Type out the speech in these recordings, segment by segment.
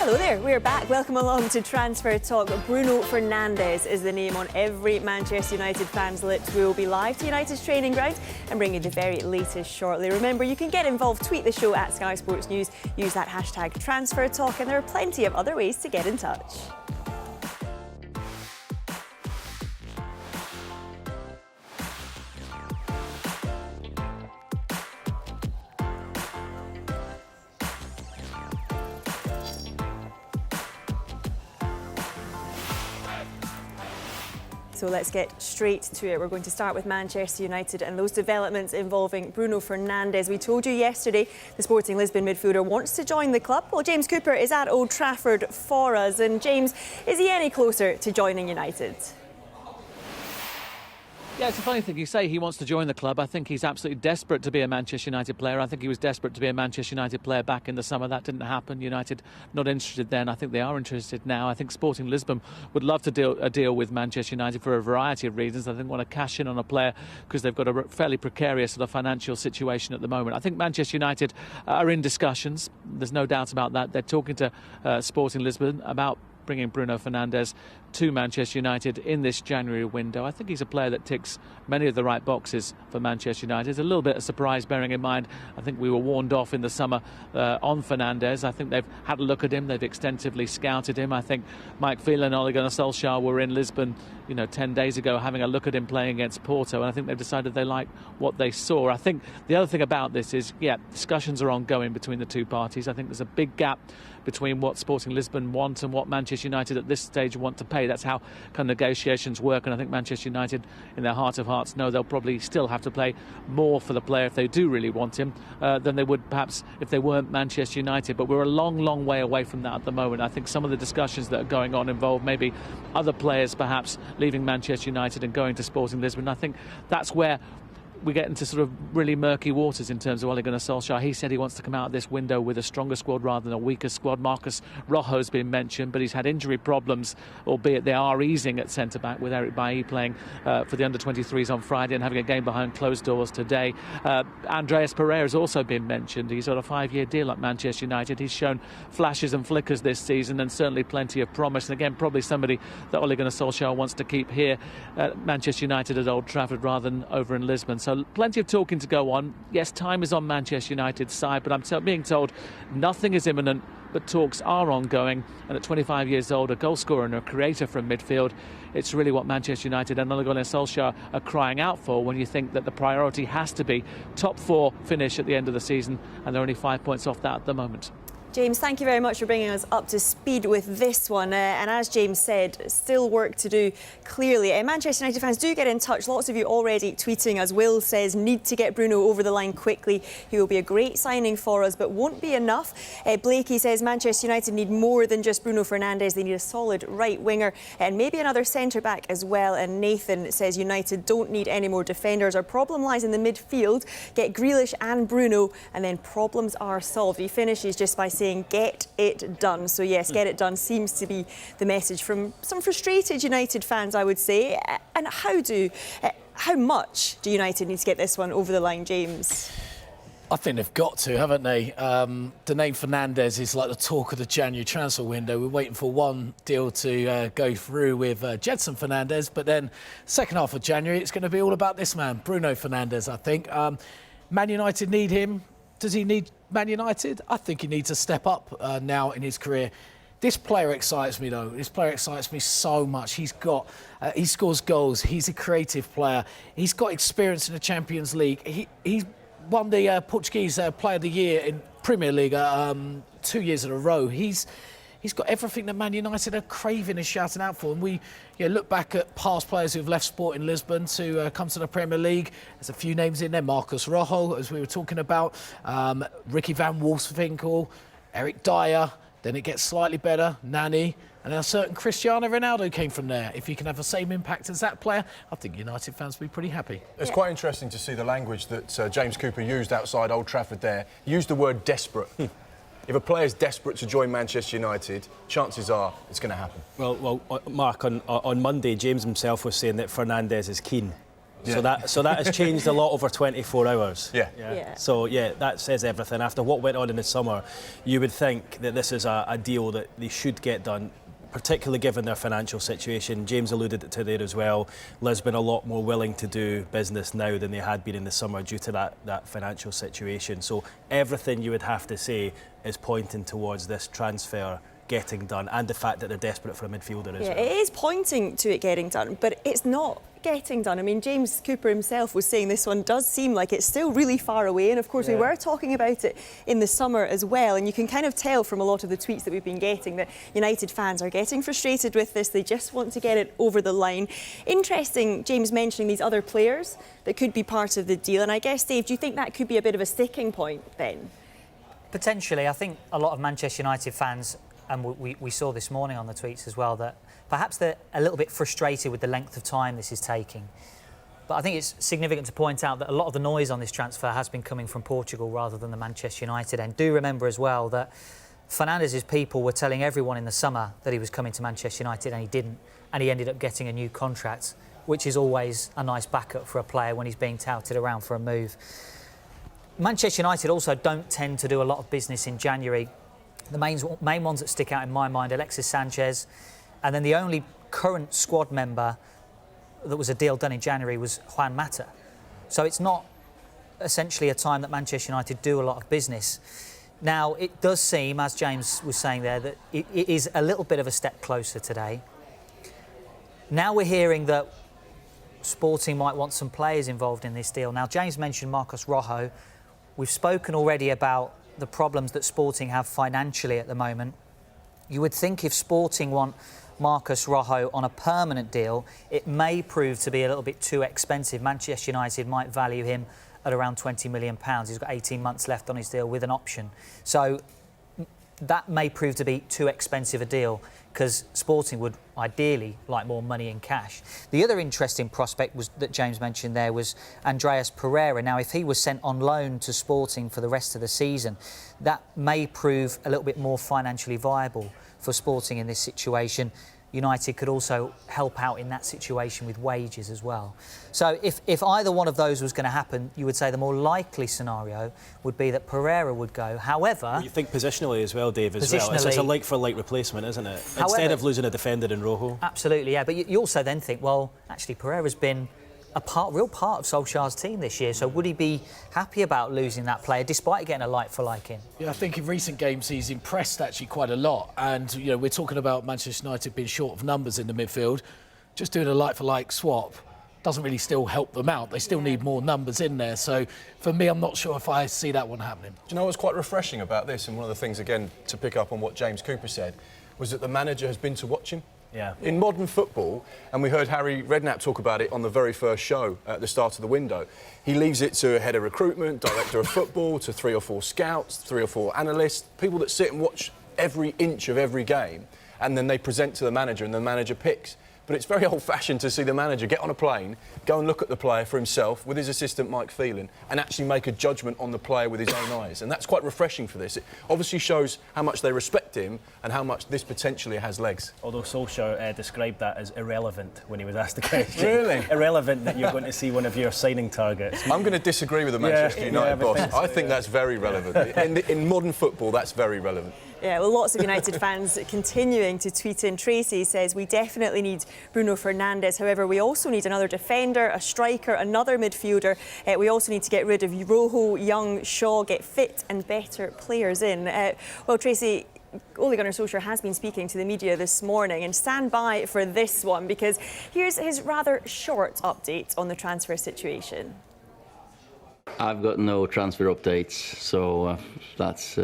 Hello there, we're back. Welcome along to Transfer Talk. Bruno Fernandes is the name on every Manchester United fan's lips. We will be live to United's training ground and bring you the very latest shortly. Remember, you can get involved, tweet the show at Sky Sports News, use that hashtag Transfer Talk, and there are plenty of other ways to get in touch. So let's get straight to it. We're going to start with Manchester United and those developments involving Bruno Fernandes. We told you yesterday the Sporting Lisbon midfielder wants to join the club. Well, James Cooper is at Old Trafford for us. And James, is he any closer to joining United? Yeah, it's a funny thing. You say he wants to join the club. I think he's absolutely desperate to be a Manchester United player. I think he was desperate to be a Manchester United player back in the summer. That didn't happen. United not interested then. I think they are interested now. I think Sporting Lisbon would love to do a deal with Manchester United for a variety of reasons. I think want to cash in on a player because they've got a fairly precarious sort of financial situation at the moment. I think Manchester United are in discussions. There's no doubt about that. They're talking to Sporting Lisbon about bringing Bruno Fernandes to Manchester United in this January window. I think he's a player that ticks many of the right boxes for Manchester United. It's a little bit of a surprise, bearing in mind I think we were warned off in the summer on Fernandes. I think they've had a look at him. They've extensively scouted him. I think Mike Phelan and Ole Gunnar Solskjaer were in Lisbon 10 days ago having a look at him playing against Porto, and I think they've decided they like what they saw. I think the other thing about this is, discussions are ongoing between the two parties. I think there's a big gap between what Sporting Lisbon want and what Manchester United at this stage want to pay. That's how kind of negotiations work, and I think Manchester United in their heart of hearts know they'll probably still have to pay more for the player if they do really want him than they would perhaps if they weren't Manchester United. But we're a long way away from that at the moment. I think some of the discussions that are going on involve maybe other players perhaps leaving Manchester United and going to Sporting Lisbon. I think that's where we get into sort of really murky waters in terms of Ole Gunnar Solskjaer. He said he wants to come out of this window with a stronger squad rather than a weaker squad. Marcus Rojo's been mentioned, but he's had injury problems, albeit they are easing at centre-back with Eric Bailly playing for the under-23s on Friday and having a game behind closed doors today. Andreas Pereira has also been mentioned. He's on a 5-year deal at Manchester United. He's shown flashes and flickers this season and certainly plenty of promise. And again, probably somebody that Ole Gunnar Solskjaer wants to keep here at Manchester United at Old Trafford rather than over in Lisbon. So plenty of talking to go on. Yes, time is on Manchester United's side, but I'm being told nothing is imminent, but talks are ongoing. And at 25 years old, a goal scorer and a creator from midfield, it's really what Manchester United and Ole Gunnar Solskjaer are crying out for when you think that the priority has to be top 4 finish at the end of the season, and they're only 5 points off that at the moment. James, thank you very much for bringing us up to speed with this one. And as James said, still work to do, clearly. Manchester United fans, do get in touch. Lots of you already tweeting us. Will says, need to get Bruno over the line quickly. He will be a great signing for us, but won't be enough. Blakey says, Manchester United need more than just Bruno Fernandes. They need a solid right winger and maybe another centre-back as well. And Nathan says, United don't need any more defenders. Our problem lies in the midfield. Get Grealish and Bruno, and then problems are solved. He finishes just by saying, get it done. So yes, get it done seems to be the message from some frustrated United fans, I would say. And how much do United need to get this one over the line, James? I think they've got to, haven't they? The name Fernandes is like the talk of the January transfer window. We're waiting for one deal to go through with Gedson Fernandes, but then second half of January, it's going to be all about this man, Bruno Fernandes, I think. Man United need him. Does he need Man United? I think he needs to step up now in his career. This player excites me, though. This player excites me so much. He scores goals. He's a creative player. He's got experience in the Champions League. He won the Portuguese Player of the Year in Premier League 2 years in a row. He's got everything that Man United are craving and shouting out for. And we look back at past players who've left Sporting Lisbon to come to the Premier League. There's a few names in there. Marcus Rojo, as we were talking about. Ricky van Wolfswinkel, Eric Dyer. Then it gets slightly better, Nani. And then a certain Cristiano Ronaldo came from there. If he can have the same impact as that player, I think United fans will be pretty happy. It's quite interesting to see the language that James Cooper used outside Old Trafford there. He used the word desperate. If a player's desperate to join Manchester United, chances are it's going to happen. Well, Mark, on Monday, James himself was saying that Fernandes is keen. Yeah. So that has changed a lot over 24 hours. Yeah. So that says everything. After what went on in the summer, you would think that this is a deal that they should get done, particularly given their financial situation. James alluded to there as well. Lisbon a lot more willing to do business now than they had been in the summer due to that financial situation. So everything you would have to say is pointing towards this transfer getting done, and the fact that they're desperate for a midfielder as well. It is pointing to it getting done, but it's not getting done. I mean, James Cooper himself was saying this one does seem like it's still really far away, and of course we were talking about it in the summer as well, and you can kind of tell from a lot of the tweets that we've been getting that United fans are getting frustrated with this. They just want to get it over the line. Interesting, James mentioning these other players that could be part of the deal, and I guess, Dave, do you think that could be a bit of a sticking point then? Potentially. I think a lot of Manchester United fans, and we saw this morning on the tweets as well, that perhaps they're a little bit frustrated with the length of time this is taking. But I think it's significant to point out that a lot of the noise on this transfer has been coming from Portugal rather than the Manchester United end. Do remember as well that Fernandes' people were telling everyone in the summer that he was coming to Manchester United, and he didn't, and he ended up getting a new contract, which is always a nice backup for a player when he's being touted around for a move. Manchester United also don't tend to do a lot of business in January. The main ones that stick out in my mind, Alexis Sanchez, and then the only current squad member that was a deal done in January was Juan Mata. So it's not essentially a time that Manchester United do a lot of business. Now, it does seem, as James was saying there, that it is a little bit of a step closer today. Now we're hearing that Sporting might want some players involved in this deal. Now, James mentioned Marcos Rojo. We've spoken already about the problems that Sporting have financially at the moment. You would think if Sporting want Marcos Rojo on a permanent deal, it may prove to be a little bit too expensive. Manchester United might value him at around £20 million. He's got 18 months left on his deal with an option. So that may prove to be too expensive a deal, because Sporting would ideally like more money in cash. The other interesting prospect was that James mentioned there was Andreas Pereira. Now, if he was sent on loan to Sporting for the rest of the season, that may prove a little bit more financially viable for Sporting in this situation. United could also help out in that situation with wages as well. So if either one of those was going to happen, you would say the more likely scenario would be that Pereira would go. However... Well, you think positionally as well, Dave, as well. It's a like-for-like replacement, isn't it? Instead of losing a defender in Rojo. Absolutely, yeah. But you also then think, well, actually, Pereira's been a real part of Solskjaer's team this year, so would he be happy about losing that player despite getting a like-for-like in? Yeah, I think in recent games he's impressed actually quite a lot, and we're talking about Manchester United being short of numbers in the midfield. Just doing a like-for-like swap doesn't really still help them out. They still need more numbers in there, so for me I'm not sure if I see that one happening. Do you know what's quite refreshing about this, and one of the things again to pick up on what James Cooper said, was that the manager has been to watch him. Yeah. In modern football, and we heard Harry Redknapp talk about it on the very first show at the start of the window, he leaves it to a head of recruitment, director of football, to 3 or 4 scouts, 3 or 4 analysts, people that sit and watch every inch of every game, and then they present to the manager and the manager picks. But it's very old-fashioned to see the manager get on a plane, go and look at the player for himself with his assistant Mike Phelan, and actually make a judgment on the player with his own eyes. And that's quite refreshing for this. It obviously shows how much they respect him and how much this potentially has legs. Although Solskjaer described that as irrelevant when he was asked the question. Really? Irrelevant that you're going to see one of your signing targets. I'm going to disagree with the Manchester United boss. I think that's very relevant. In modern football, that's very relevant. Yeah, well, lots of United fans continuing to tweet in. Tracy says, we definitely need Bruno Fernandes. However, we also need another defender, a striker, another midfielder. We also need to get rid of Rojo, Young, Shaw, get fit and better players in. Well, Tracy, Ole Gunnar Solskjaer has been speaking to the media this morning, and stand by for this one, because here's his rather short update on the transfer situation. I've got no transfer updates, so that's...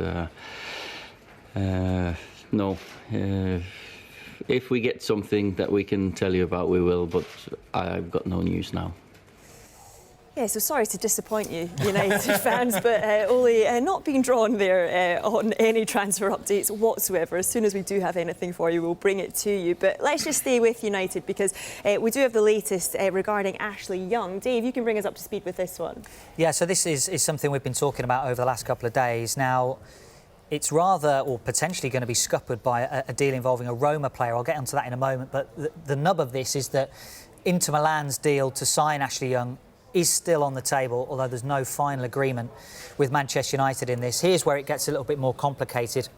no. If we get something that we can tell you about, we will, but I've got no news now. Yeah, so sorry to disappoint you, United fans, but Ole, not being drawn there on any transfer updates whatsoever. As soon as we do have anything for you, we'll bring it to you. But let's just stay with United, because we do have the latest regarding Ashley Young. Dave, you can bring us up to speed with this one. Yeah, so this is something we've been talking about over the last couple of days. Now, it's rather, or potentially going to be scuppered by a deal involving a Roma player. I'll get onto that in a moment. But the nub of this is that Inter Milan's deal to sign Ashley Young is still on the table, although there's no final agreement with Manchester United in this. Here's where it gets a little bit more complicated.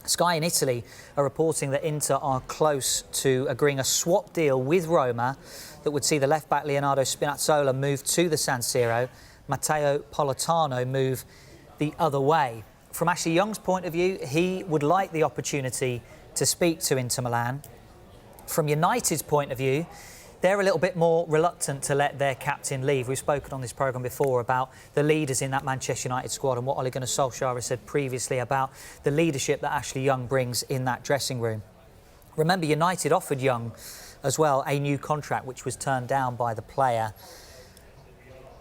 Sky in Italy are reporting that Inter are close to agreeing a swap deal with Roma that would see the left-back Leonardo Spinazzola move to the San Siro, Matteo Politano move the other way. From Ashley Young's point of view, he would like the opportunity to speak to Inter Milan. From United's point of view, they're a little bit more reluctant to let their captain leave. We've spoken on this programme before about the leaders in that Manchester United squad and what Ole Gunnar Solskjaer has said previously about the leadership that Ashley Young brings in that dressing room. Remember, United offered Young as well a new contract, which was turned down by the player.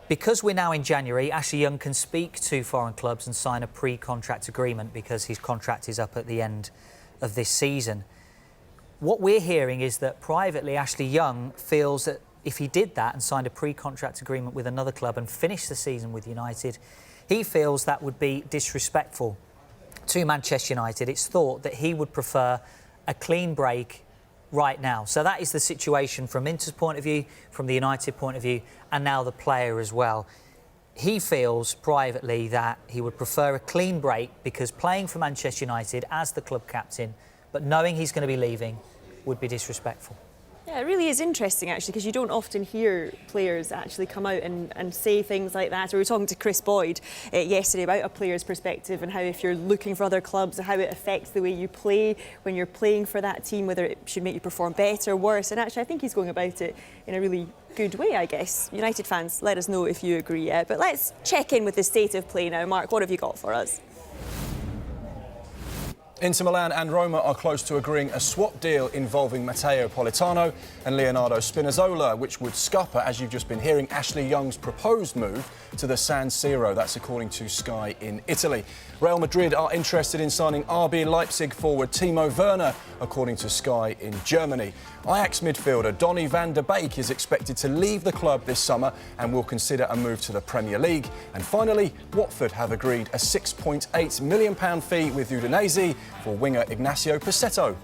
Because we're now in January, Ashley Young can speak to foreign clubs and sign a pre-contract agreement because his contract is up at the end of this season. What we're hearing is that privately Ashley Young feels that if he did that and signed a pre-contract agreement with another club and finished the season with United, he feels that would be disrespectful to Manchester United. It's thought that he would prefer a clean break right now. So that is the situation from Inter's point of view, from the United point of view, and now the player as well. He feels privately that he would prefer a clean break because playing for Manchester United as the club captain, but knowing he's going to be leaving, would be disrespectful. Yeah, it really is interesting, actually, because you don't often hear players actually come out and say things like that. We were talking to Chris Boyd yesterday about a player's perspective and how if you're looking for other clubs, how it affects the way you play when you're playing for that team, whether it should make you perform better or worse. And actually, I think he's going about it in a really good way, I guess. United fans, let us know if you agree. But let's check in with the state of play now. Mark, what have you got for us? Inter Milan and Roma are close to agreeing a swap deal involving Matteo Politano and Leonardo Spinazzola, which would scupper, as you've just been hearing, Ashley Young's proposed move to the San Siro. That's according to Sky in Italy. Real Madrid are interested in signing RB Leipzig forward Timo Werner, according to Sky in Germany. Ajax midfielder Donny van der Beek is expected to leave the club this summer and will consider a move to the Premier League. And finally, Watford have agreed a £6.8 million fee with Udinese for winger Ignacio Pussetto.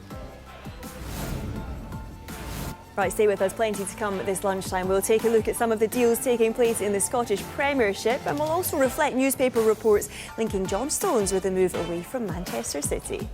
Right, stay with us. Plenty to come this lunchtime. We'll take a look at some of the deals taking place in the Scottish Premiership, and we'll also reflect newspaper reports linking John Stones with a move away from Manchester City.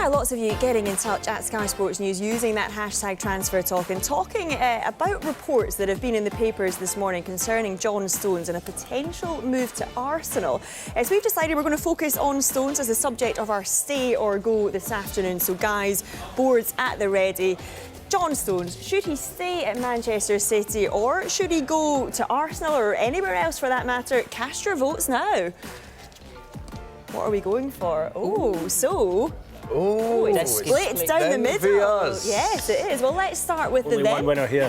lots of you getting in touch at Sky Sports News using that hashtag transfer talk and talking about reports that have been in the papers this morning concerning John Stones and a potential move to Arsenal. So we've decided we're going to focus on Stones as the subject of our stay or go this afternoon. So guys, boards at the ready. John Stones, should he stay at Manchester City or should he go to Arsenal or anywhere else for that matter? Cast your votes now. What are we going for? Oh, it's split down the middle. Yes, it is. Well, let's start with Only the then. one winner here.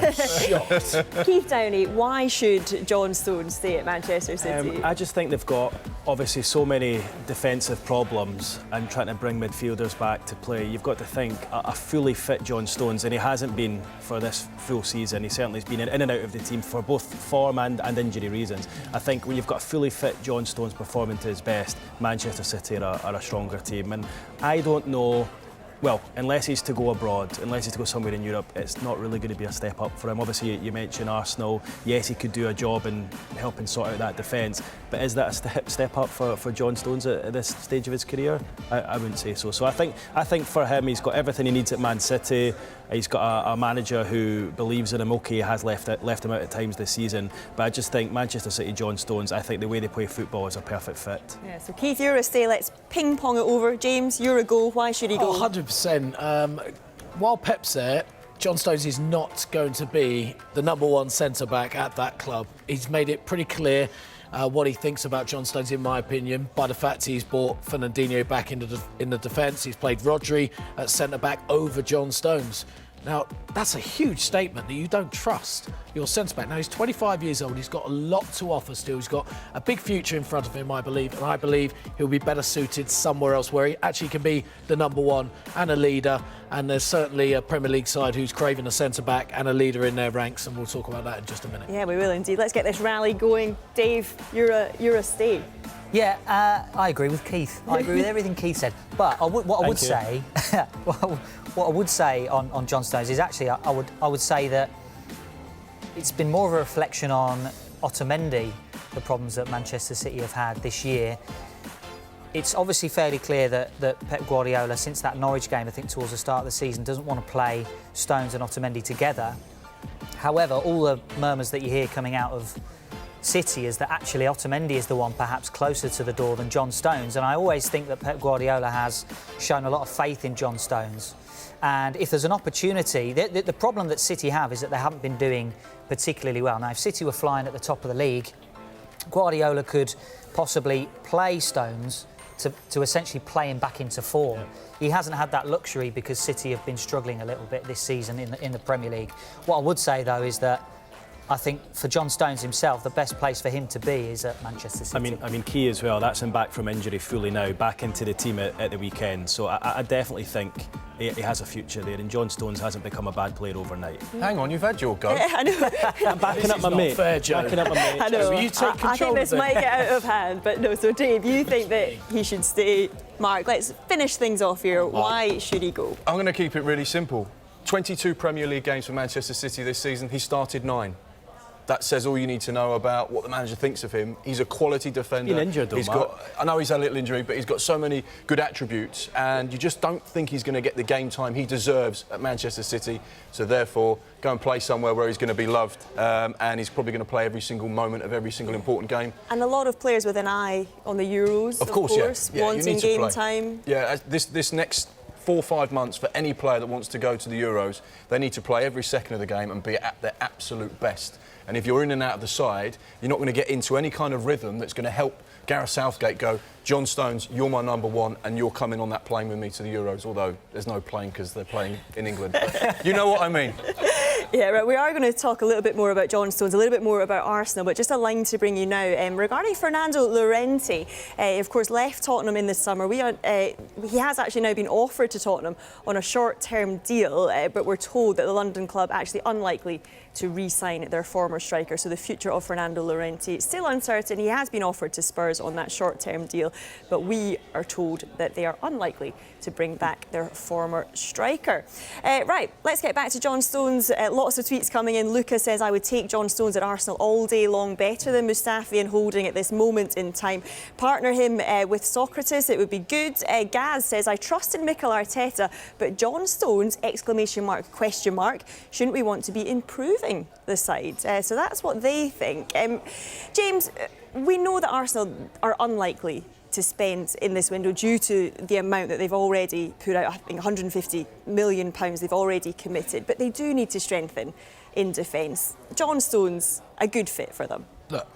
Keith Downey, why should John Stones stay at Manchester City? I just think they've got obviously so many defensive problems and trying to bring midfielders back to play. You've got to think a fully fit John Stones, and he hasn't been for this full season. He certainly has been in and out of the team for both form and injury reasons. I think when you've got a fully fit John Stones performing to his best, Manchester City are a stronger team. And I don't know, well, unless he's to go abroad, unless he's to go somewhere in Europe, it's not really going to be a step up for him. Obviously, you mentioned Arsenal. Yes, he could do a job in helping sort out that defence, but is that a step up for John Stones at this stage of his career? I wouldn't say so. So I think for him, he's got everything he needs at Man City. He's got a manager who believes in him. Okay, he has left him out at times this season, but I just think Manchester City, John Stones, I think the way they play football is a perfect fit. Yeah, so Keith, you're a stay. Let's ping pong it over. James, you're a go. Why should he go? 100%. While Pep's there, John Stones is not going to be the number one centre-back at that club. He's made it pretty clear what he thinks about John Stones, in my opinion, by the fact he's brought Fernandinho back in the defence. He's played Rodri at centre-back over John Stones. Now, that's a huge statement that you don't trust your centre-back. Now, he's 25 years old. He's got a lot to offer still. He's got a big future in front of him, I believe. And I believe he'll be better suited somewhere else where he actually can be the number one and a leader. And there's certainly a Premier League side who's craving a centre-back and a leader in their ranks. And we'll talk about that in just a minute. Yeah, we will indeed. Let's get this rally going. Dave, you're a stay. Yeah, I agree with Keith. I agree with everything Keith said. But what I would say on John Stones is actually I would say that it's been more of a reflection on Otamendi, the problems that Manchester City have had this year. It's obviously fairly clear that Pep Guardiola, since that Norwich game, I think towards the start of the season, doesn't want to play Stones and Otamendi together. However, all the murmurs that you hear coming out of City is that actually Otamendi is the one perhaps closer to the door than John Stones, and I always think that Pep Guardiola has shown a lot of faith in John Stones. And if there's an opportunity, the problem that City have is that they haven't been doing particularly well. Now, if City were flying at the top of the league, Guardiola could possibly play Stones to essentially play him back into form. He hasn't had that luxury because City have been struggling a little bit this season in the Premier League. What I would say, though, is that I think for John Stones himself, the best place for him to be is at Manchester City. I mean, key as well. That's him back from injury fully now, back into the team at the weekend. So I definitely think he has a future there. And John Stones hasn't become a bad player overnight. Hang on, you've had your go. Yeah, I know. I'm backing up my mate. Backing up my mate. I know. You take control I think this might get out of hand, but no. So Dave, you think that he should stay? Mark, let's finish things off here. Why should he go? I'm going to keep it really simple. 22 Premier League games for Manchester City this season. He started 9. That says all you need to know about what the manager thinks of him. He's a quality defender. Been injured, though, Mark. I know he's had a little injury, but he's got so many good attributes, and you just don't think he's going to get the game time he deserves at Manchester City. So therefore, go and play somewhere where he's going to be loved, and he's probably going to play every single moment of every single important game. And a lot of players with an eye on the Euros, of course, yeah, wanting game time. Yeah, this next 4 or 5 months for any player that wants to go to the Euros, they need to play every second of the game and be at their absolute best. And if you're in and out of the side, you're not going to get into any kind of rhythm that's going to help Gareth Southgate go, John Stones, you're my number one and you're coming on that plane with me to the Euros, although there's no plane because they're playing in England. But you know what I mean. Yeah, right. We are going to talk a little bit more about John Stones, a little bit more about Arsenal, but just a line to bring you now. Regarding Fernando Llorente, of course, left Tottenham in the summer. He has actually now been offered to Tottenham on a short-term deal, but we're told that the London club actually unlikely to re-sign their former striker. So the future of Fernando Llorente is still uncertain. He has been offered to Spurs on that short-term deal, but we are told that they are unlikely to bring back their former striker. Right, let's get back to John Stones' lots of tweets coming in. Luca says, I would take John Stones at Arsenal all day long, better than Mustafi and Holding at this moment in time. Partner him with Socrates, it would be good. Gaz says, I trust in Mikel Arteta, but John Stones, exclamation mark, question mark, shouldn't we want to be improving the side? So that's what they think. James, we know that Arsenal are unlikely to spend in this window due to the amount that they've already put out. I think £150 million they've already committed, but they do need to strengthen in defence. John Stones, a good fit for them. Look,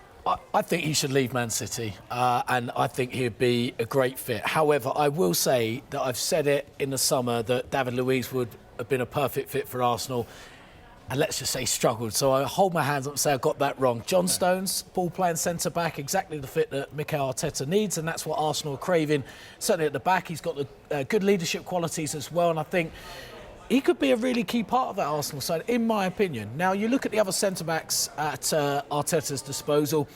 I think he should leave Man City, and I think he'd be a great fit. However, I will say that I've said it in the summer that David Luiz would have been a perfect fit for Arsenal, and let's just say struggled. So I hold my hands up and say I got that wrong. John Stones, ball-playing centre-back, exactly the fit that Mikel Arteta needs, and that's what Arsenal are craving. Certainly at the back, he's got the good leadership qualities as well, and I think he could be a really key part of that Arsenal side, in my opinion. Now, you look at the other centre-backs at Arteta's disposal.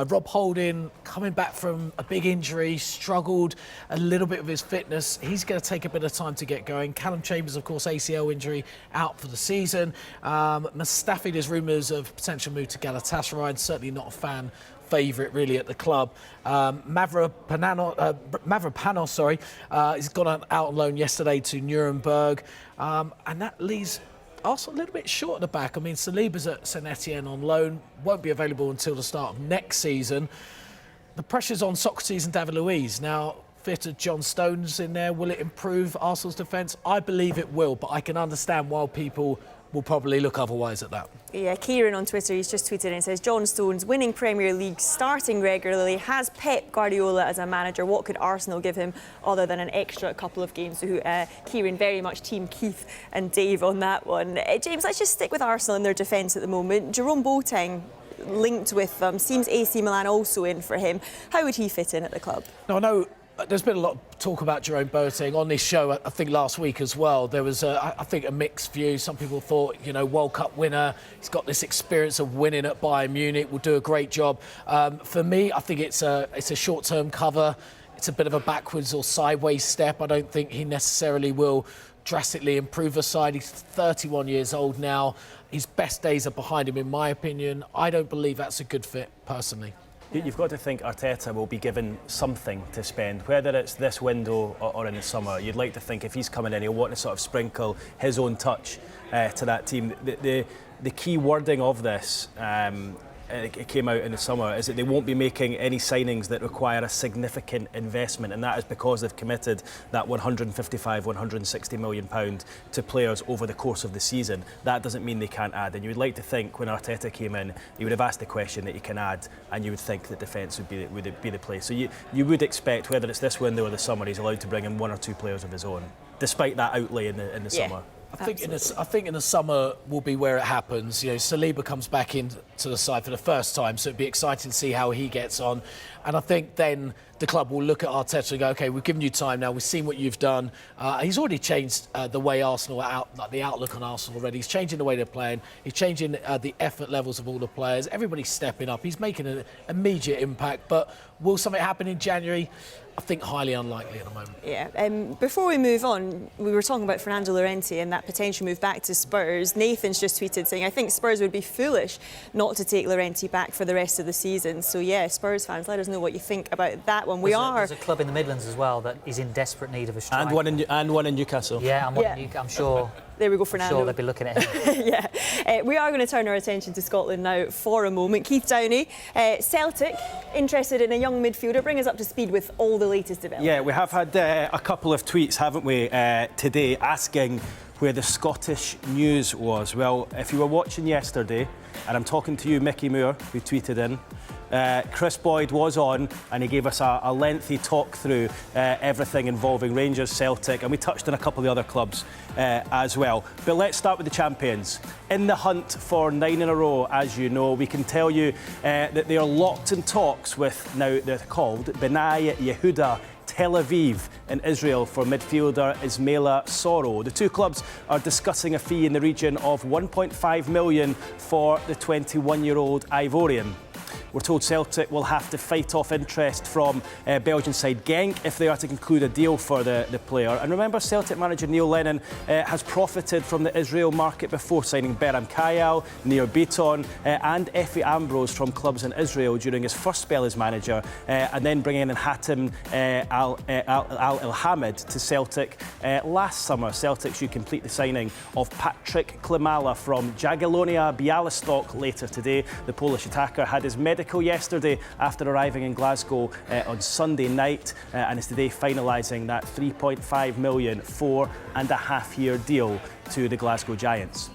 Rob Holding, coming back from a big injury, struggled a little bit with his fitness. He's going to take a bit of time to get going. Callum Chambers, of course, ACL injury, out for the season. Mustafi, there's rumours of potential move to Galatasaray, certainly not a fan favourite really at the club. Mavropanos, he's gone out on loan yesterday to Nuremberg, and that leaves Arsenal a little bit short at the back. I mean, Saliba's at St Etienne on loan, won't be available until the start of next season. The pressure's on Socrates and David Luiz. Now, fitted John Stones in there, will it improve Arsenal's defence? I believe it will, but I can understand why people will probably look otherwise at that. Yeah, Kieran on Twitter, he's just tweeted and says, John Stones winning Premier League, starting regularly, has Pep Guardiola as a manager. What could Arsenal give him other than an extra couple of games? So, Kieran, very much team Keith and Dave on that one. James, let's just stick with Arsenal and their defence at the moment. Jerome Boateng linked with them, seems AC Milan also in for him. How would he fit in at the club? No, I know there's been a lot of talk about Jerome Boateng on this show, I think last week as well. There was, I think, a mixed view. Some people thought, World Cup winner, he's got this experience of winning at Bayern Munich, will do a great job. For me, I think it's a short-term cover. It's a bit of a backwards or sideways step. I don't think he necessarily will drastically improve the side. He's 31 years old now. His best days are behind him, in my opinion. I don't believe that's a good fit, personally. You've got to think Arteta will be given something to spend, whether it's this window or in the summer. You'd like to think if he's coming in, he'll want to sort of sprinkle his own touch to that team. The key wording of this, it came out in the summer, is that they won't be making any signings that require a significant investment, and that is because they've committed that £160 million to players over the course of the season. That doesn't mean they can't add, and you would like to think when Arteta came in, he would have asked the question that he can add, and you would think that defence would be the place. So you would expect, whether it's this window or the summer, he's allowed to bring in one or two players of his own, despite that outlay in the summer. I think in the summer will be where it happens. Saliba comes back into the side for the first time, so it'd be exciting to see how he gets on. And I think then the club will look at Arteta and go, OK, we've given you time now. We've seen what you've done. He's already changed the way Arsenal the outlook on Arsenal already. He's changing the way they're playing. He's changing the effort levels of all the players. Everybody's stepping up. He's making an immediate impact. But will something happen in January? I think highly unlikely at the moment. Yeah. Before we move on, we were talking about Fernando Llorente and that potential move back to Spurs. Nathan's just tweeted saying, I think Spurs would be foolish not to take Llorente back for the rest of the season. So, yeah, Spurs fans, let us know what you think about that one. There's a club in the Midlands as well that is in desperate need of a striker. And one in Newcastle. Yeah, I'm sure. There we go, Fernando. I'm sure they'll be looking at him. Yeah. We are going to turn our attention to Scotland now for a moment. Keith Downey, Celtic, interested in a young midfielder. Bring us up to speed with all the latest developments. Yeah, we have had a couple of tweets, haven't we, today, asking where the Scottish news was. Well, if you were watching yesterday, and I'm talking to you, Mickey Moore, who tweeted in, Chris Boyd was on and he gave us a lengthy talk through everything involving Rangers, Celtic, and we touched on a couple of the other clubs as well. But let's start with the champions. In the hunt for 9 in a row, as you know, we can tell you that they are locked in talks with, now they're called, Bnei Yehuda Tel Aviv in Israel for midfielder Ismaila Soro. The two clubs are discussing a fee in the region of 1.5 million for the 21-year-old Ivorian. We're told Celtic will have to fight off interest from Belgian side Genk if they are to conclude a deal for the player. And remember, Celtic manager Neil Lennon has profited from the Israel market before, signing Beram Kayal, Nir Biton and Efi Ambrose from clubs in Israel during his first spell as manager, and then bringing in Hatem Al-Ilhamid to Celtic last summer. Celtic should complete the signing of Patrick Klimala from Jagiellonia Białystok later today. The Polish attacker had his medical yesterday after arriving in Glasgow on Sunday night, and is today finalising that £3.5 million 4.5-year deal to the Glasgow Giants.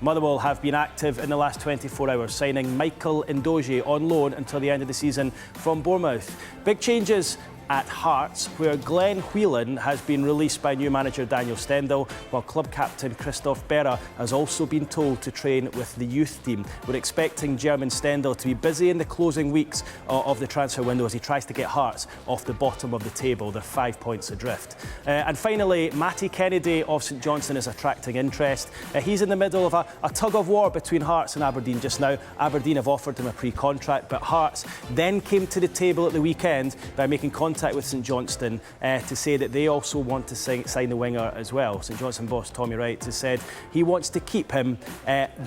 Motherwell have been active in the last 24 hours, signing Michael Ndoje on loan until the end of the season from Bournemouth. Big changes at Hearts, where Glenn Whelan has been released by new manager Daniel Stendel, while club captain Christoph Berra has also been told to train with the youth team. We're expecting German Stendel to be busy in the closing weeks of the transfer window as he tries to get Hearts off the bottom of the table. They're 5 points adrift. And finally, Matty Kennedy of St Johnstone is attracting interest. He's in the middle of a tug of war between Hearts and Aberdeen just now. Aberdeen have offered him a pre-contract, but Hearts then came to the table at the weekend by making contact with St Johnstone to say that they also want to sign the winger as well. St Johnstone boss Tommy Wright has said he wants to keep him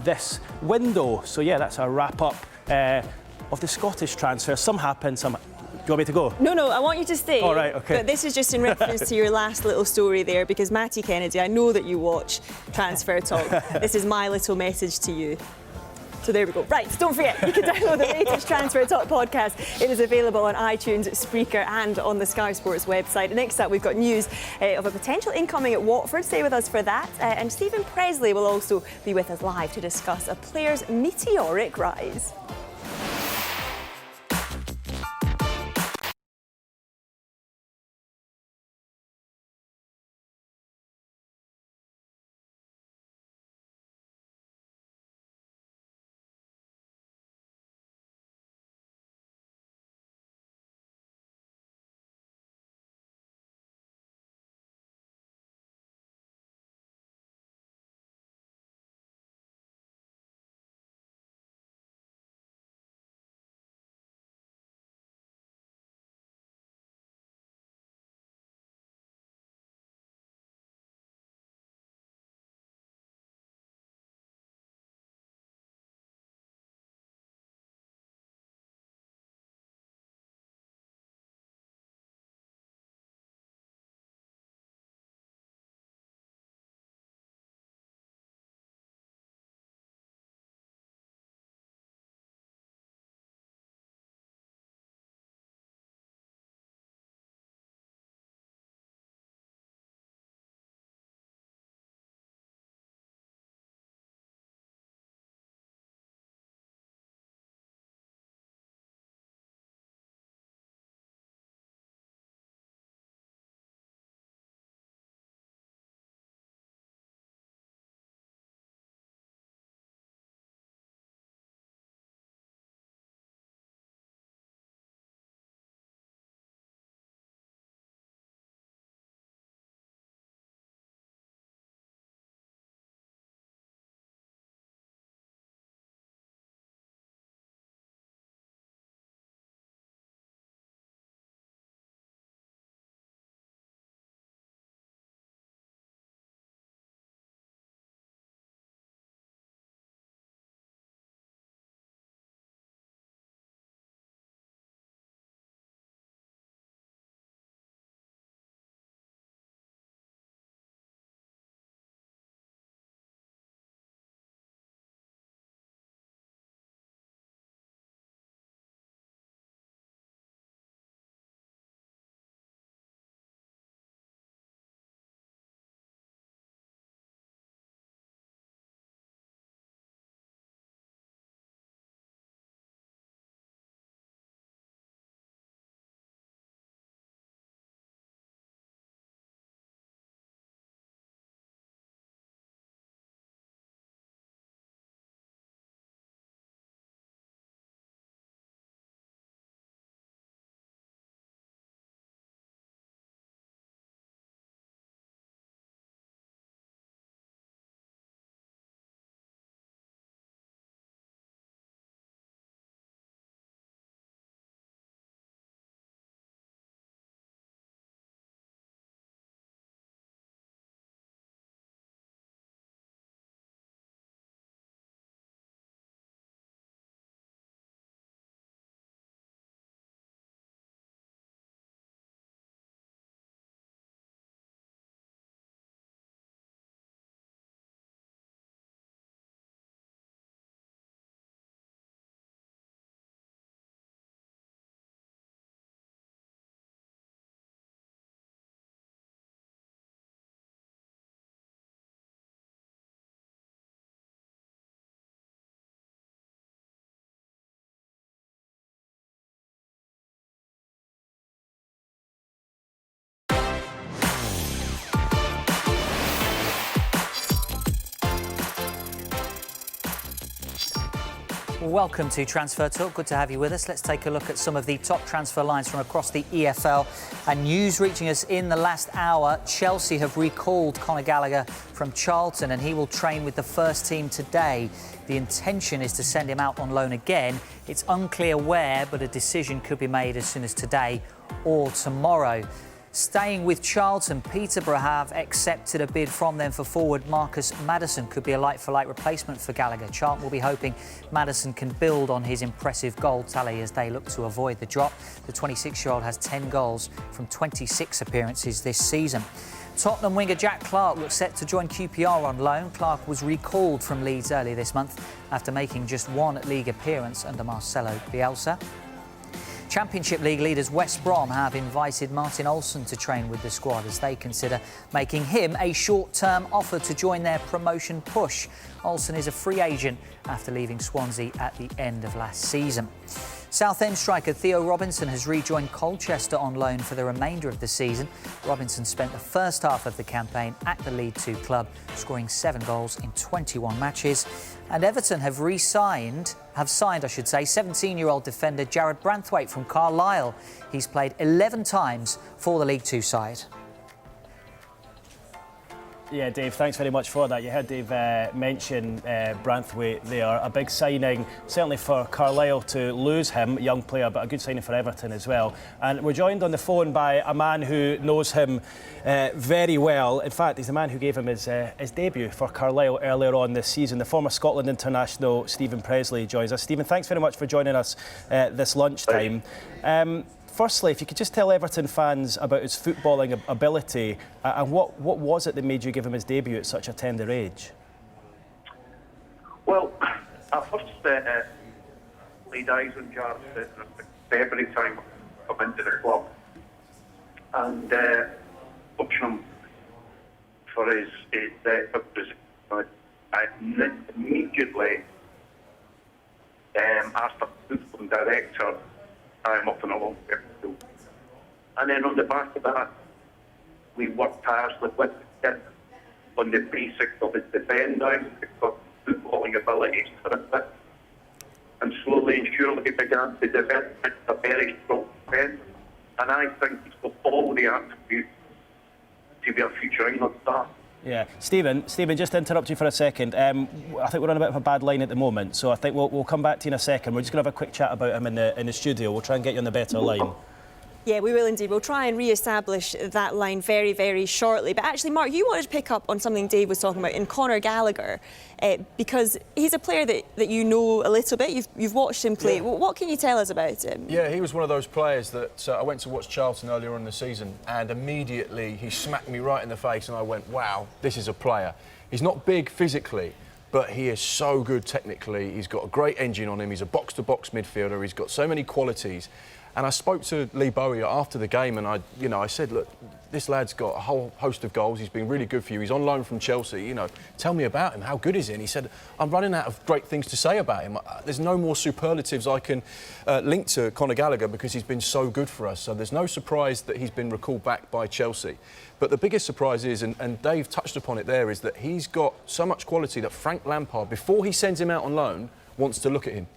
this window. So yeah, that's a wrap up of the Scottish transfer. Some happen, some. Do you want me to go? No, I want you to stay. All right, okay. But this is just in reference to your last little story there, because Matty Kennedy, I know that you watch Transfer Talk. This is my little message to you. So there we go. Right, don't forget, you can download the latest Transfer Talk podcast. It is available on iTunes, Spreaker and on the Sky Sports website. Next up, we've got news of a potential incoming at Watford. Stay with us for that. And Stephen Presley will also be with us live to discuss a player's meteoric rise. Welcome to Transfer Talk. Good to have you with us. Let's take a look at some of the top transfer lines from across the EFL. And news reaching us in the last hour. Chelsea have recalled Conor Gallagher from Charlton and he will train with the first team today. The intention is to send him out on loan again. It's unclear where, but a decision could be made as soon as today or tomorrow. Staying with Charlton, Peterborough have accepted a bid from them for forward Marcus Maddison. Could be a like-for-like replacement for Gallagher. Charlton will be hoping Maddison can build on his impressive goal tally as they look to avoid the drop. The 26-year-old has 10 goals from 26 appearances this season. Tottenham winger Jack Clarke looks set to join QPR on loan. Clarke was recalled from Leeds earlier this month after making just one league appearance under Marcelo Bielsa. Championship League leaders West Brom have invited Martin Olsson to train with the squad as they consider making him a short-term offer to join their promotion push. Olsson is a free agent after leaving Swansea at the end of last season. Southend striker Theo Robinson has rejoined Colchester on loan for the remainder of the season. Robinson spent the first half of the campaign at the League Two club, scoring 7 goals in 21 matches. And Everton have signed 17-year-old defender Jarrad Branthwaite from Carlisle. He's played 11 times for the League Two side. Yeah, Dave, thanks very much for that. You heard Dave mention Branthwaite there. A big signing, certainly for Carlisle to lose him, a young player, but a good signing for Everton as well. And we're joined on the phone by a man who knows him very well. In fact, he's the man who gave him his debut for Carlisle earlier on this season. The former Scotland international, Stephen Presley, joins us. Stephen, thanks very much for joining us this lunchtime. Firstly, if you could just tell Everton fans about his footballing ability and what was it that made you give him his debut at such a tender age? Well, I first laid eyes on Jarrad at February time come into the club and watching him for his depth of position. I immediately asked the football director I'm up and along with him. And then on the back of that, we worked tirelessly with him on the basics of his defending, his footballing abilities, and slowly and surely he began to develop a very strong defender. And I think he's got all the attributes to be a future England star. Yeah, Stephen, just to interrupt you for a second. I think we're on a bit of a bad line at the moment, so I think we'll come back to you in a second. We're just going to have a quick chat about him in the studio. We'll try and get you on the better line. Yeah, we will indeed. We'll try and re-establish that line very, very shortly. But actually, Mark, you wanted to pick up on something Dave was talking about in Conor Gallagher, because he's a player that you know a little bit. You've watched him play. Yeah. What can you tell us about him? Yeah, he was one of those players that I went to watch Charlton earlier in the season, and immediately he smacked me right in the face, and I went, wow, this is a player. He's not big physically, but he is so good technically. He's got a great engine on him. He's a box-to-box midfielder. He's got so many qualities. And I spoke to Lee Bowie after the game and I said, look, this lad's got a whole host of goals. He's been really good for you. He's on loan from Chelsea. Tell me about him. How good is he? And he said, I'm running out of great things to say about him. There's no more superlatives I can link to Conor Gallagher because he's been so good for us. So there's no surprise that he's been recalled back by Chelsea. But the biggest surprise is, and Dave touched upon it there, is that he's got so much quality that Frank Lampard, before he sends him out on loan, wants to look at him.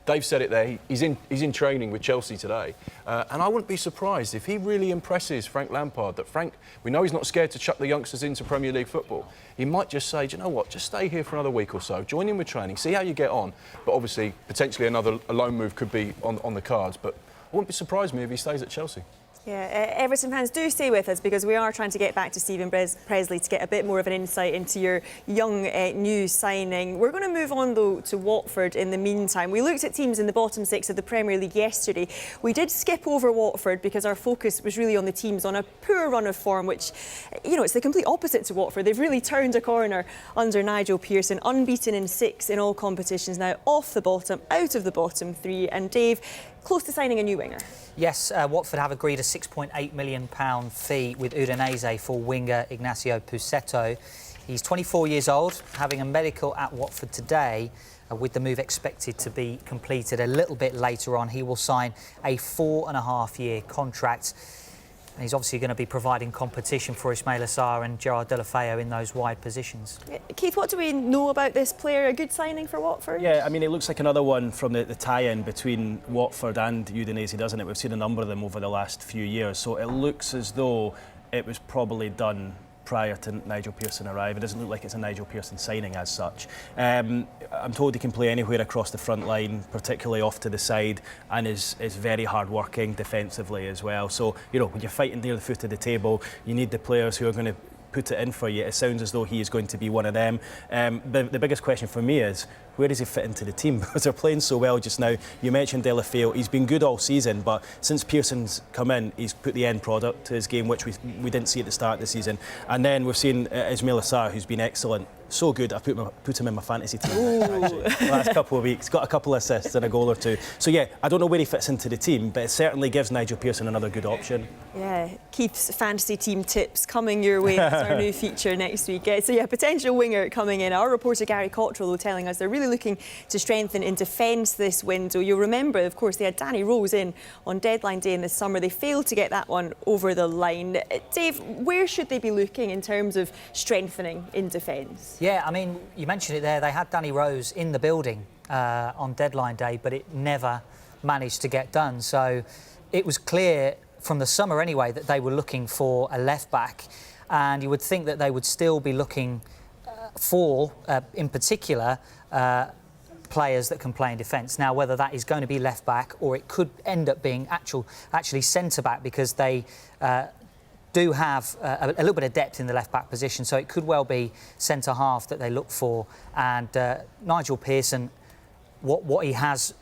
Dave said it there, he's in training with Chelsea today. And I wouldn't be surprised if he really impresses Frank Lampard, that Frank, we know he's not scared to chuck the youngsters into Premier League football. He might just say, do you know what, just stay here for another week or so, join in with training, see how you get on. But obviously, potentially a loan move could be on the cards. But I wouldn't be surprised me if he stays at Chelsea. Yeah, Everton fans, do stay with us because we are trying to get back to Stephen Presley to get a bit more of an insight into your young new signing. We're going to move on, though, to Watford in the meantime. We looked at teams in the bottom 6 of the Premier League yesterday. We did skip over Watford because our focus was really on the teams on a poor run of form, which, it's the complete opposite to Watford. They've really turned a corner under Nigel Pearson, unbeaten in 6 in all competitions now, off the bottom, out of the bottom 3. And Dave, close to signing a new winger. Yes, Watford have agreed a £6.8 million fee with Udinese for winger Ignacio Pussetto. He's 24 years old, having a medical at Watford today. With the move expected to be completed a little bit later on, he will sign a 4.5-year contract. And he's obviously going to be providing competition for Ismaila Sarr and Jarrad in those wide positions. Keith, what do we know about this player? A good signing for Watford? Yeah, I mean, it looks like another one from the tie-in between Watford and Udinese, doesn't it? We've seen a number of them over the last few years, so it looks as though it was probably done prior to Nigel Pearson arriving. It doesn't look like it's a Nigel Pearson signing as such. I'm told he can play anywhere across the front line, particularly off to the side, and is very hard-working defensively as well. So, you know, when you're fighting near the foot of the table, you need the players who are going to put it in for you. It sounds as though he is going to be one of them. The biggest question for me is, where does he fit into the team? Because they're playing so well just now. You mentioned Delafeu. He's been good all season, but since Pearson's come in, he's put the end product to his game, which we didn't see at the start of the season. And then we've seen Ismaila Sarr, who's been excellent. So good, I put him in my fantasy team actually, the last couple of weeks. Got a couple of assists and a goal or two. So yeah, I don't know where he fits into the team, but it certainly gives Nigel Pearson another good option. Yeah, Keith's fantasy team tips coming your way. It's our new feature next week. So yeah, potential winger coming in. Our reporter Gary Cottrell, though, telling us they're really looking to strengthen in defence this window. You'll remember, of course, they had Danny Rose in on deadline day in the summer. They failed to get that one over the line. Dave, where should they be looking in terms of strengthening in defence? Yeah, I mean, you mentioned it there. They had Danny Rose in the building on deadline day, but it never managed to get done. So it was clear from the summer anyway that they were looking for a left-back, and you would think that they would still be looking for, in particular, players that can play in defence. Now, whether that is going to be left-back or it could end up being actually centre-back, because they do have a little bit of depth in the left-back position, so it could well be centre-half that they look for. And Nigel Pearson, what he has,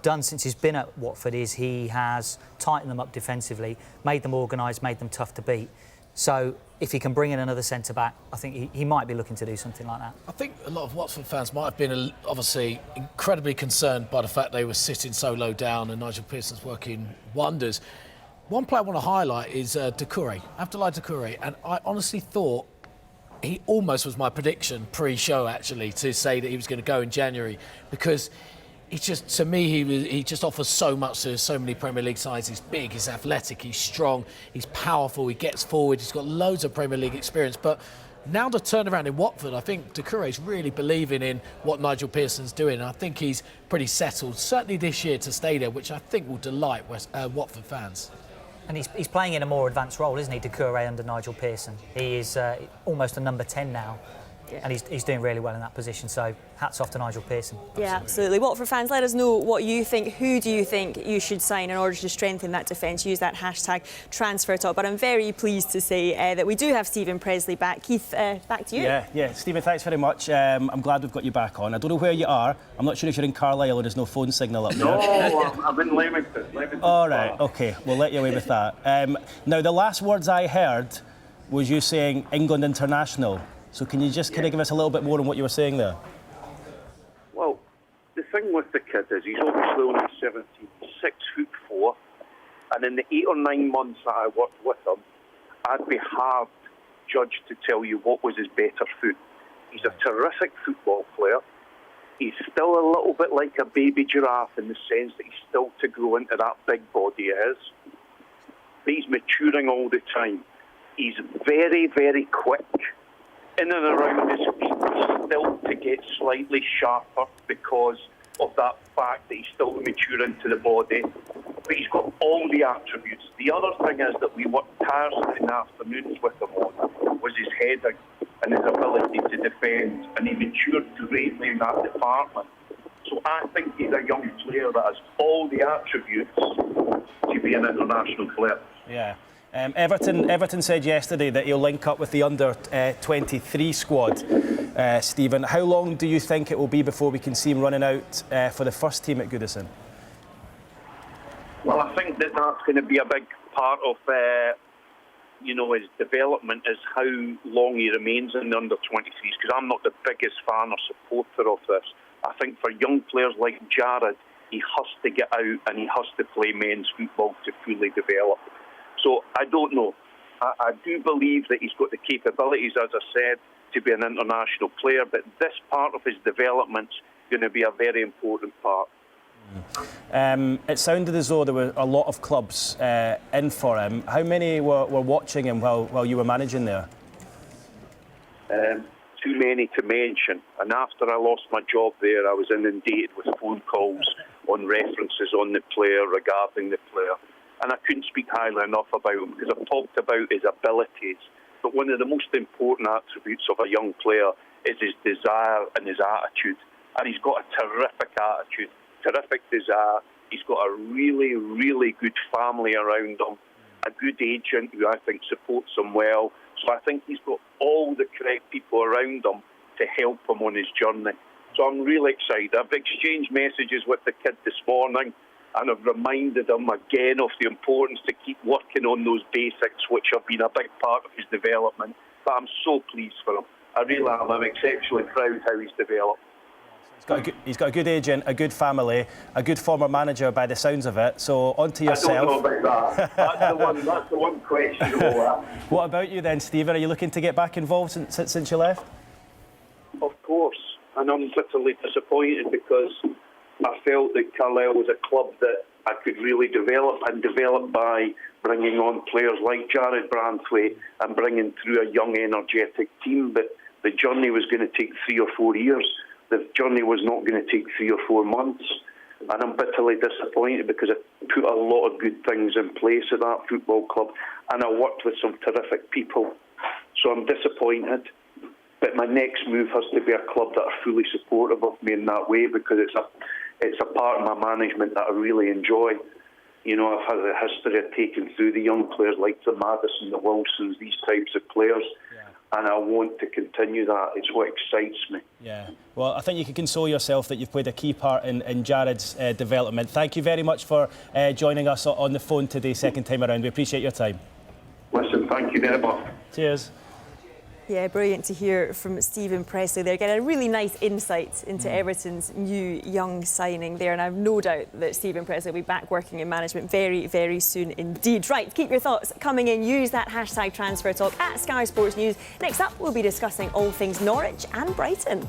done since he's been at Watford is he has tightened them up defensively, made them organised, made them tough to beat. So if he can bring in another centre-back, I think he might be looking to do something like that. I think a lot of Watford fans might have been obviously incredibly concerned by the fact they were sitting so low down and Nigel Pearson's working wonders. One player I want to highlight is Doucouré, Abdoulaye Doucouré, and I honestly thought he almost was my prediction pre-show, actually, to say that he was going to go in January, because he just, to me, he just offers so much to so many Premier League sides. He's big, he's athletic, he's strong, he's powerful, he gets forward, he's got loads of Premier League experience. But now the turnaround in Watford, I think Doucouré's really believing in what Nigel Pearson's doing. And I think he's pretty settled, certainly this year, to stay there, which I think will delight Watford fans. And he's playing in a more advanced role, isn't he, Doucouré, under Nigel Pearson? He is almost a number 10 now. Yeah. And he's doing really well in that position, so hats off to Nigel Pearson. Yeah, absolutely. Watford fans, let us know what you think. Who do you think you should sign in order to strengthen that defence? Use that hashtag #TransferTalk. But I'm very pleased to say that we do have Stephen Presley back. Keith, back to you. Yeah, Stephen, thanks very much. I'm glad we've got you back on. I don't know where you are. I'm not sure if you're in Carlisle or there's no phone signal up there. No, I'm in Leamington. All right, OK, we'll let you away with that. Now, the last words I heard was you saying England international. So can you just kind of give us a little bit more on what you were saying there? Well, the thing with the kid is he's obviously only 17, 6'4", and in the 8 or 9 months that I worked with him, I'd be hard judged to tell you what was his better foot. He's a terrific football player. He's still a little bit like a baby giraffe in the sense that he's still to grow into that big body he is. But he's maturing all the time. He's very, very quick. In and around his feet, he's still to get slightly sharper because of that fact that he's still maturing to the body. But he's got all the attributes. The other thing is that we worked tirelessly in the afternoons with him on was his heading and his ability to defend, and he matured greatly in that department. So I think he's a young player that has all the attributes to be an international player. Yeah. Everton said yesterday that he'll link up with the under-23 squad. Stephen, how long do you think it will be before we can see him running out for the first team at Goodison? Well, I think that's going to be a big part of his development, is how long he remains in the under-23s, because I'm not the biggest fan or supporter of this. I think for young players like Jarrad, he has to get out and he has to play men's football to fully develop. So I don't know. I do believe that he's got the capabilities, as I said, to be an international player, but this part of his development's going to be a very important part. It sounded as though there were a lot of clubs in for him. How many were watching him while you were managing there? Too many to mention. And after I lost my job there, I was inundated with phone calls on references on the player, regarding the player. And I couldn't speak highly enough about him because I've talked about his abilities. But one of the most important attributes of a young player is his desire and his attitude. And he's got a terrific attitude, terrific desire. He's got a really, really good family around him, a good agent who I think supports him well. So I think he's got all the correct people around him to help him on his journey. So I'm really excited. I've exchanged messages with the kid this morning, and I've reminded him again of the importance to keep working on those basics, which have been a big part of his development. But I'm so pleased for him. I really am. I'm exceptionally proud how he's developed. He's got a good agent, a good family, a good former manager by the sounds of it. So on to yourself. I don't know about that. That's the one question. What about you then, Stephen? Are you looking to get back involved since you left? Of course. And I'm bitterly disappointed because I felt that Carlisle was a club that I could really develop by bringing on players like Jarrad, Branthwaite, and bringing through a young, energetic team. But the journey was going to take 3 or 4 years. The journey was not going to take 3 or 4 months. And I'm bitterly disappointed because I put a lot of good things in place at that football club, and I worked with some terrific people. So I'm disappointed. But my next move has to be a club that are fully supportive of me in that way, because it's a part of my management that I really enjoy. You know, I've had a history of taking through the young players like the Madison, the Wilsons, these types of players. And I want to continue that. It's what excites me. Yeah. Well, I think you can console yourself that you've played a key part in Jarrad's development. Thank you very much for joining us on the phone today, second time around. We appreciate your time. Listen, thank you very much. Cheers. Yeah, brilliant to hear from Stephen Pressley there. Getting a really nice insight into Everton's new young signing there. And I've no doubt that Stephen Pressley will be back working in management very, very soon indeed. Right, keep your thoughts coming in. Use that hashtag Transfer Talk at Sky Sports News. Next up, we'll be discussing all things Norwich and Brighton.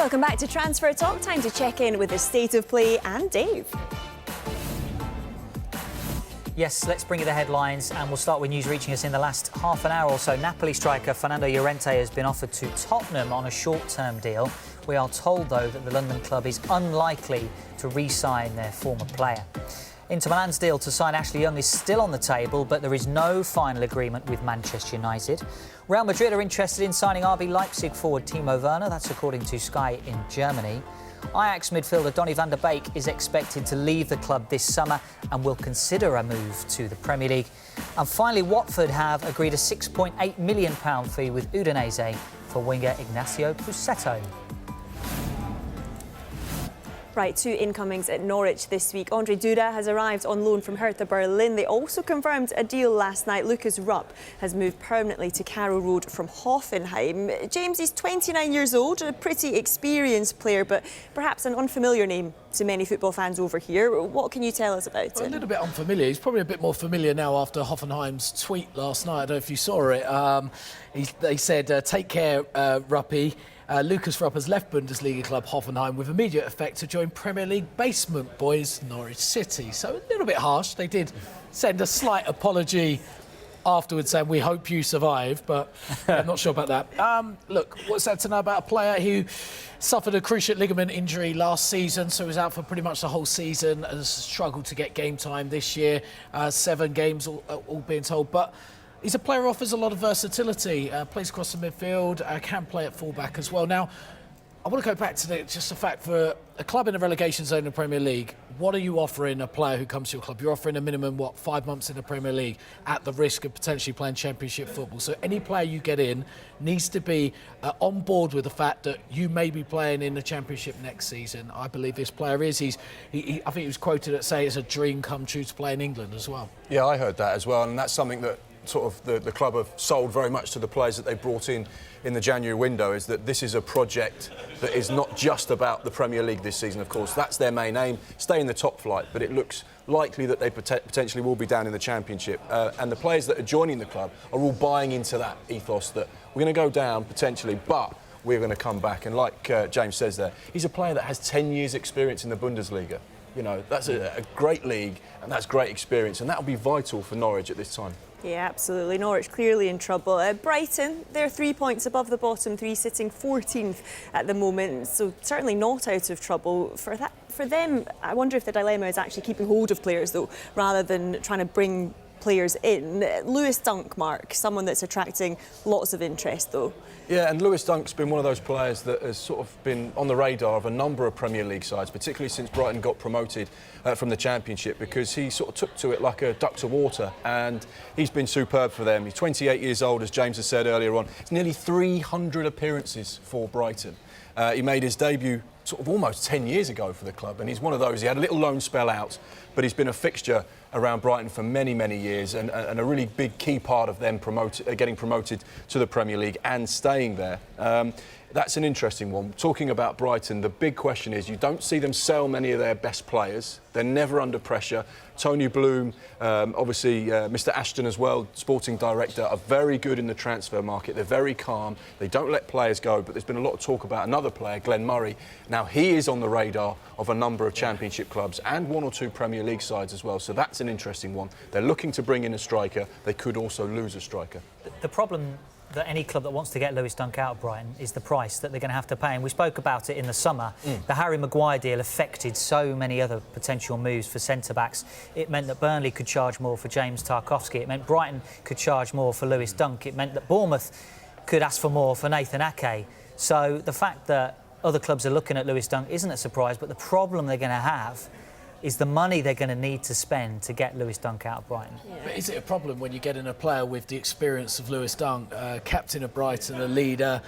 Welcome back to Transfer Talk. Time to check in with the state of play and Dave. Yes, let's bring you the headlines, and we'll start with news reaching us in the last half an hour or so. Napoli striker Fernando Llorente has been offered to Tottenham on a short-term deal. We are told, though, that the London club is unlikely to re-sign their former player. Inter Milan's deal to sign Ashley Young is still on the table, but there is no final agreement with Manchester United. Real Madrid are interested in signing RB Leipzig forward Timo Werner. That's according to Sky in Germany. Ajax midfielder Donny van der Beek is expected to leave the club this summer and will consider a move to the Premier League. And finally, Watford have agreed a £6.8 million fee with Udinese for winger Ignacio Pussetto. Right, 2 incomings at Norwich this week. Andre Duda has arrived on loan from Hertha Berlin. They also confirmed a deal last night. Lucas Rupp has moved permanently to Carrow Road from Hoffenheim. James is 29 years old, a pretty experienced player, but perhaps an unfamiliar name to many football fans over here. What can you tell us about him? A little bit unfamiliar. He's probably a bit more familiar now after Hoffenheim's tweet last night. I don't know if you saw it. They said, take care, Ruppy. Lucas Rupp has left Bundesliga club Hoffenheim with immediate effect to join Premier League basement boys Norwich City. So a little bit harsh. They did send a slight apology afterwards saying, we hope you survive, but I'm not sure about that. Look, what's that to know about a player who suffered a cruciate ligament injury last season, so was out for pretty much the whole season and has struggled to get game time this year. 7 games all being told, but he's a player who offers a lot of versatility, plays across the midfield, can play at fullback as well. Now, I want to go back to just the fact for a club in the relegation zone in the Premier League, what are you offering a player who comes to your club? You're offering a minimum, 5 months in the Premier League at the risk of potentially playing Championship football. So any player you get in needs to be on board with the fact that you may be playing in the Championship next season. I believe this player is. I think he was quoted at saying it's a dream come true to play in England as well. Yeah, I heard that as well, and that's something that sort of the club have sold very much to the players that they brought in the January window, is that this is a project that is not just about the Premier League this season. Of course, that's their main aim, stay in the top flight, but it looks likely that they potentially will be down in the Championship. And the players that are joining the club are all buying into that ethos that we're going to go down potentially, but we're going to come back. And like James says there, he's a player that has 10 years experience in the Bundesliga. You know, that's a great league and that's great experience, and that'll be vital for Norwich at this time. Yeah, absolutely. Norwich clearly in trouble. Brighton, they're 3 points above the bottom 3, sitting 14th at the moment, so certainly not out of trouble. For them, I wonder if the dilemma is actually keeping hold of players, though, rather than trying to bring players in. Lewis Dunk, Mark, someone that's attracting lots of interest, though. Yeah, and Lewis Dunk's been one of those players that has sort of been on the radar of a number of Premier League sides, particularly since Brighton got promoted from the Championship, because he sort of took to it like a duck to water, and he's been superb for them. He's 28 years old, as James has said earlier on. It's nearly 300 appearances for Brighton. He made his debut sort of almost 10 years ago for the club, and he's one of those. He had a little loan spell out, but he's been a fixture around Brighton for many, many years, and a really big key part of them getting promoted to the Premier League and staying there. That's an interesting one. Talking about Brighton, the big question is you don't see them sell many of their best players. They're never under pressure. Tony Bloom, obviously Mr. Ashton as well, sporting director, are very good in the transfer market. They're very calm. They don't let players go, but there's been a lot of talk about another player, Glenn Murray. Now, he is on the radar of a number of Championship clubs and 1 or 2 Premier League sides as well, so that's an interesting one. They're looking to bring in a striker. They could also lose a striker. The problem that any club that wants to get Lewis Dunk out of Brighton is the price that they're going to have to pay. And we spoke about it in the summer. The Harry Maguire deal affected so many other potential moves for centre-backs. It meant that Burnley could charge more for James Tarkowski. It meant Brighton could charge more for Lewis Dunk. It meant that Bournemouth could ask for more for Nathan Ake. So the fact that other clubs are looking at Lewis Dunk isn't a surprise, but the problem they're going to have is the money they're going to need to spend to get Lewis Dunk out of Brighton. Yeah. But is it a problem when you're getting a player with the experience of Lewis Dunk, captain of Brighton, a leader,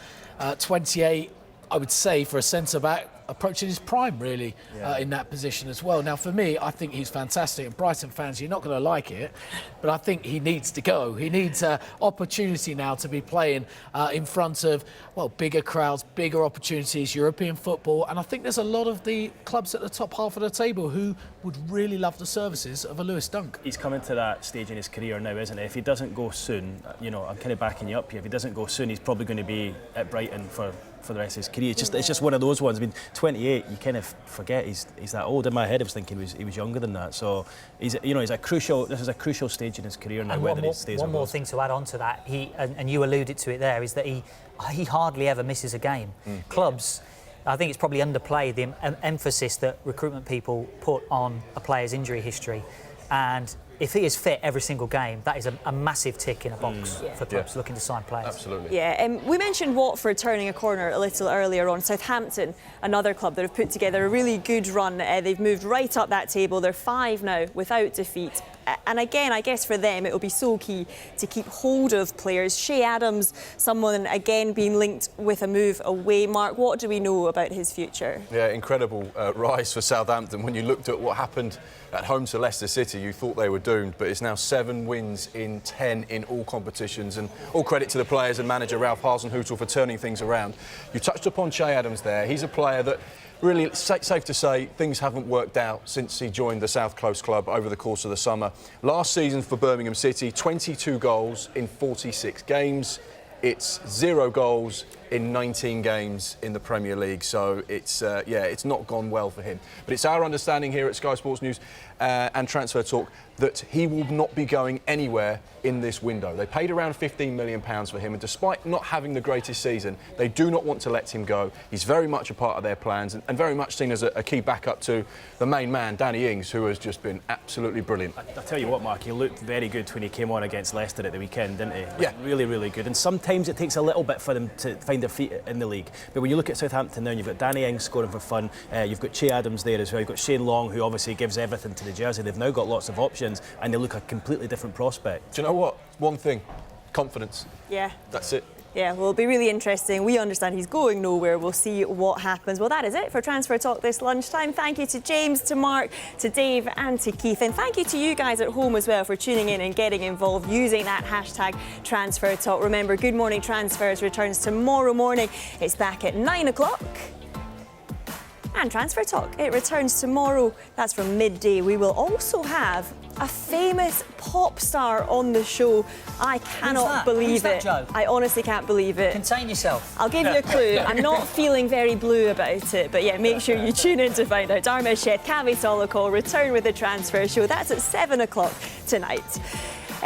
28, I would say, for a centre-back, approaching his prime, really, in that position as well. Now, for me, I think he's fantastic. And Brighton fans, you're not going to like it, but I think he needs to go. He needs opportunity now to be playing in front of, well, bigger crowds, bigger opportunities, European football. And I think there's a lot of the clubs at the top half of the table who would really love the services of a Lewis Dunk. He's coming to that stage in his career now, isn't he? If he doesn't go soon, you know, I'm kind of backing you up here. If he doesn't go soon, he's probably going to be at Brighton for the rest of his career. It's just one of those ones. I mean, 28, you kind of forget he's that old. In my head, I was thinking he was younger than that. So this is a crucial stage in his career now. And whether he stays one or more goes. thing to add on to that, and you alluded to it there, is that he hardly ever misses a game. Clubs, I think it's probably underplayed the emphasis that recruitment people put on a player's injury history, and if he is fit every single game, that is a massive tick in a box for clubs looking to sign players. Absolutely. Yeah, we mentioned Watford turning a corner a little earlier on. Southampton, another club that have put together a really good run. They've moved right up that table. They're 5 now without defeat. And again, I guess for them, it will be so key to keep hold of players. Shea Adams, someone again being linked with a move away. Mark, what do we know about his future? Yeah, incredible rise for Southampton. When you looked at what happened at home to Leicester City, you thought they were doomed, but it's now 7 wins in 10 in all competitions, and all credit to the players and manager Ralph Hasenhüttl for turning things around. You touched upon Shea Adams there. He's a player that really, it's safe to say, things haven't worked out since he joined the South Coast club over the course of the summer. Last season for Birmingham City, 22 goals in 46 games. It's 0 goals in 19 games in the Premier League, so it's not gone well for him. But it's our understanding here at Sky Sports News and Transfer Talk that he will not be going anywhere in this window. They paid around £15 million for him, and despite not having the greatest season, they do not want to let him go. He's very much a part of their plans and very much seen as a key backup to the main man, Danny Ings, who has just been absolutely brilliant. I tell you what, Mark, he looked very good when he came on against Leicester at the weekend, didn't he? Yeah. Really, really good. And sometimes it takes a little bit for them to find their feet in the league. But when you look at Southampton now, you've got Danny Ings scoring for fun, you've got Shea Adams there as well, you've got Shane Long, who obviously gives everything to the jersey. They've now got lots of options, and they look a completely different prospect. Do you know what? One thing, confidence. Yeah. That's it. Yeah, well, it'll be really interesting. We understand he's going nowhere. We'll see what happens. Well, that is it for Transfer Talk this lunchtime. Thank you to James, to Mark, to Dave and to Keith. And thank you to you guys at home as well for tuning in and getting involved using that hashtag Transfer Talk. Remember, Good Morning Transfers returns tomorrow morning. It's back at 9 o'clock. And Transfer Talk, it returns tomorrow. That's from midday. We will also have a famous pop star on the show. I cannot believe Who's that, it. Joe? I honestly can't believe it. Contain yourself. I'll give you a clue. I'm not feeling very blue about it, but yeah, make sure you tune in to find out. Dharma Sheth, Cavi Solokol return with the Transfer Show. That's at 7 o'clock tonight.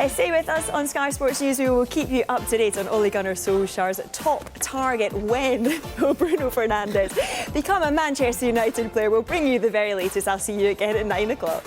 Stay with us on Sky Sports News. We will keep you up to date on Ole Gunnar Solskjaer's top target. When will Bruno Fernandes become a Manchester United player? We'll bring you the very latest. I'll see you again at 9 o'clock.